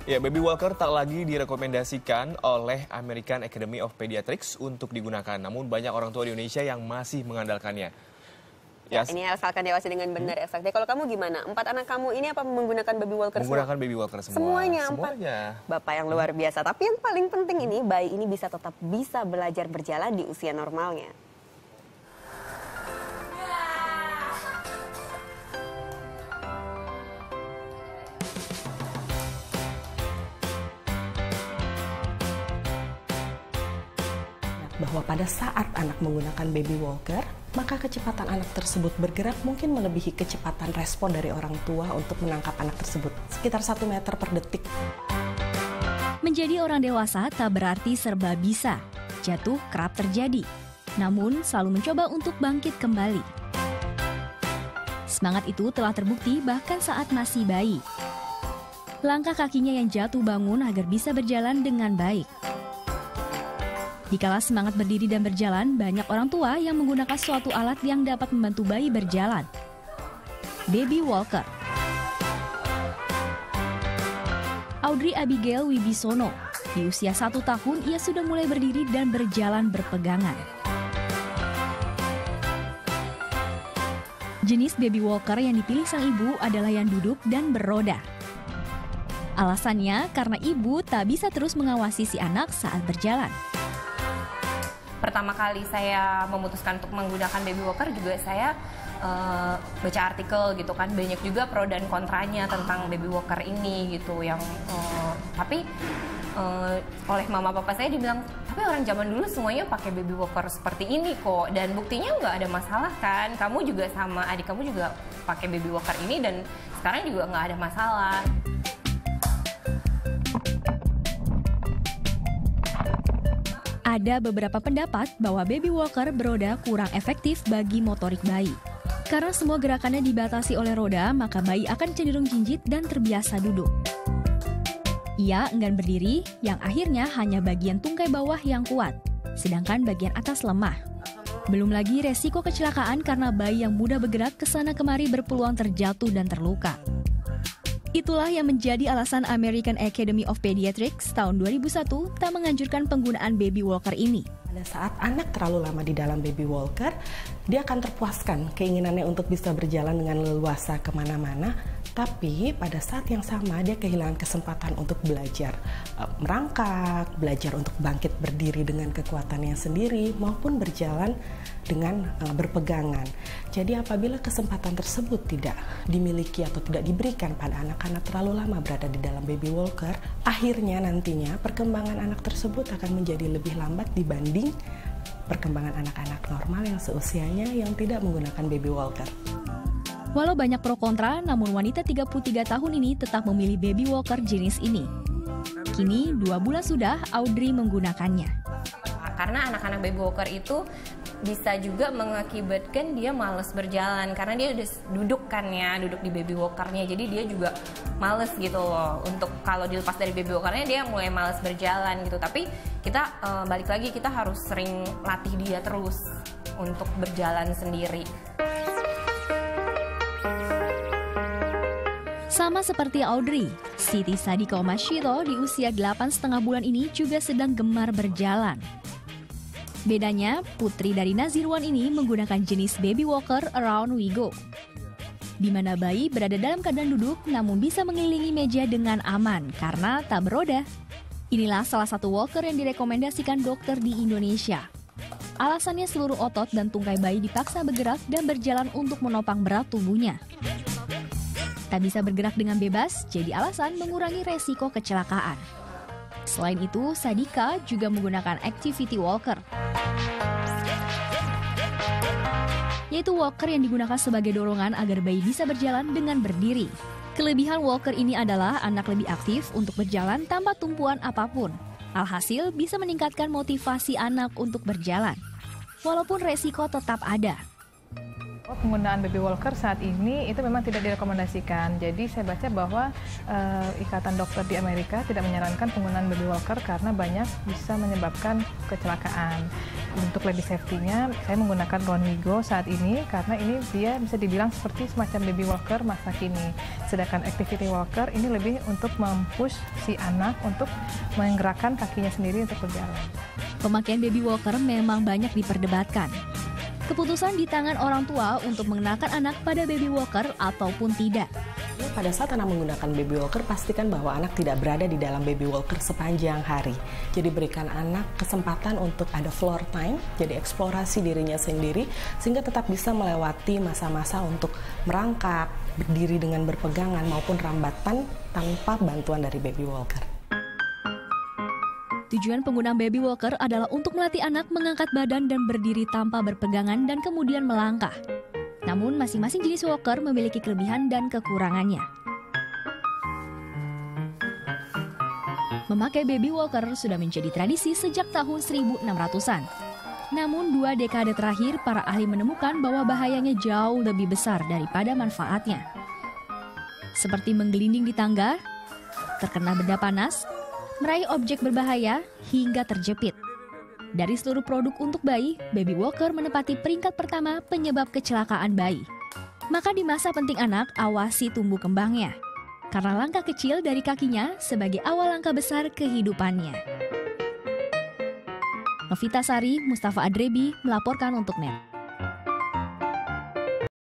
Ya, baby walker tak lagi direkomendasikan oleh American Academy of Pediatrics untuk digunakan. Namun banyak orang tua di Indonesia yang masih mengandalkannya. Ya, ini asalkan dewasa dengan benar ya. Kalau kamu gimana? 4 anak kamu ini apa menggunakan baby walker Menggunakan baby walker semua. Semuanya 4. Semuanya. Bapak yang luar biasa. Tapi yang paling penting ini, bayi ini tetap bisa belajar berjalan di usia normalnya. Bahwa pada saat anak menggunakan baby walker, maka kecepatan anak tersebut bergerak mungkin melebihi kecepatan respon dari orang tua untuk menangkap anak tersebut, sekitar 1 meter per detik. Menjadi orang dewasa tak berarti serba bisa. Jatuh kerap terjadi, namun selalu mencoba untuk bangkit kembali. Semangat itu telah terbukti bahkan saat masih bayi. Langkah kakinya yang jatuh bangun agar bisa berjalan dengan baik. Dikala semangat berdiri dan berjalan, banyak orang tua yang menggunakan suatu alat yang dapat membantu bayi berjalan. Baby walker. Audrey Abigail Wibisono. Di usia 1 tahun, ia sudah mulai berdiri dan berjalan berpegangan. Jenis baby walker yang dipilih sang ibu adalah yang duduk dan beroda. Alasannya karena ibu tak bisa terus mengawasi si anak saat berjalan. Pertama kali saya memutuskan untuk menggunakan baby walker juga saya baca artikel gitu kan, banyak juga pro dan kontranya tentang baby walker ini gitu, yang tapi oleh mama papa saya dibilang, tapi orang zaman dulu semuanya pakai baby walker seperti ini kok, dan buktinya nggak ada masalah kan, kamu juga sama adik kamu juga pakai baby walker ini dan sekarang juga nggak ada masalah. Ada beberapa pendapat bahwa baby walker beroda kurang efektif bagi motorik bayi. Karena semua gerakannya dibatasi oleh roda, maka bayi akan cenderung jinjit dan terbiasa duduk. Ia enggan berdiri, yang akhirnya hanya bagian tungkai bawah yang kuat, sedangkan bagian atas lemah. Belum lagi resiko kecelakaan karena bayi yang mudah bergerak kesana kemari berpeluang terjatuh dan terluka. Itulah yang menjadi alasan American Academy of Pediatrics tahun 2001 tak menganjurkan penggunaan baby walker ini. Pada saat anak terlalu lama di dalam baby walker, dia akan terpuaskan keinginannya untuk bisa berjalan dengan leluasa kemana-mana, tapi pada saat yang sama dia kehilangan kesempatan untuk belajar merangkak, belajar untuk bangkit berdiri dengan kekuatannya sendiri, maupun berjalan dengan berpegangan. Jadi apabila kesempatan tersebut tidak dimiliki atau tidak diberikan pada anak-anak terlalu lama berada di dalam baby walker, akhirnya nantinya perkembangan anak tersebut akan menjadi lebih lambat dibanding perkembangan anak-anak normal yang seusianya yang tidak menggunakan baby walker. Walau banyak pro kontra, namun wanita 33 tahun ini tetap memilih baby walker jenis ini. Kini 2 bulan sudah Audrey menggunakannya. Karena anak-anak baby walker itu bisa juga mengakibatkan dia malas berjalan karena dia udah duduk kan ya, duduk di baby walkernya, jadi dia juga males gitu loh. Untuk kalau dilepas dari baby walkernya dia mulai males berjalan gitu. Tapi kita balik lagi, kita harus sering latih dia terus untuk berjalan sendiri. Sama seperti Audrey, Siti Sadiko Mashiro di usia 8,5 bulan ini juga sedang gemar berjalan. Bedanya, putri dari Nazirwan ini menggunakan jenis baby walker Around We Go, di mana bayi berada dalam keadaan duduk namun bisa mengelilingi meja dengan aman karena tak beroda. Inilah salah satu walker yang direkomendasikan dokter di Indonesia. Alasannya seluruh otot dan tungkai bayi dipaksa bergerak dan berjalan untuk menopang berat tubuhnya. Tak bisa bergerak dengan bebas, jadi alasan mengurangi resiko kecelakaan. Selain itu, Sadika juga menggunakan activity walker, yaitu walker yang digunakan sebagai dorongan agar bayi bisa berjalan dengan berdiri. Kelebihan walker ini adalah anak lebih aktif untuk berjalan tanpa tumpuan apapun. Alhasil bisa meningkatkan motivasi anak untuk berjalan, walaupun resiko tetap ada. Penggunaan baby walker saat ini itu memang tidak direkomendasikan. Jadi saya baca bahwa Ikatan Dokter di Amerika tidak menyarankan penggunaan baby walker karena banyak bisa menyebabkan kecelakaan. Untuk lebih safety-nya, saya menggunakan Ronwigo saat ini karena ini dia bisa dibilang seperti semacam baby walker masa kini. Sedangkan activity walker ini lebih untuk mempush si anak untuk menggerakkan kakinya sendiri untuk berjalan. Pemakaian baby walker memang banyak diperdebatkan. Keputusan di tangan orang tua untuk mengenakan anak pada baby walker ataupun tidak. Pada saat anak menggunakan baby walker, pastikan bahwa anak tidak berada di dalam baby walker sepanjang hari. Jadi berikan anak kesempatan untuk ada floor time, jadi eksplorasi dirinya sendiri, sehingga tetap bisa melewati masa-masa untuk merangkak, berdiri dengan berpegangan maupun rambatan tanpa bantuan dari baby walker. Tujuan penggunaan baby walker adalah untuk melatih anak mengangkat badan dan berdiri tanpa berpegangan dan kemudian melangkah. Namun masing-masing jenis walker memiliki kelebihan dan kekurangannya. Memakai baby walker sudah menjadi tradisi sejak tahun 1600-an. Namun 2 dekade terakhir para ahli menemukan bahwa bahayanya jauh lebih besar daripada manfaatnya. Seperti menggelinding di tangga, terkena benda panas, meraih objek berbahaya, hingga terjepit. Dari seluruh produk untuk bayi, baby walker menempati peringkat pertama penyebab kecelakaan bayi. Maka di masa penting anak, awasi tumbuh kembangnya. Karena langkah kecil dari kakinya sebagai awal langkah besar kehidupannya. Novita Sari, Mustafa Adrebi melaporkan untuk NET.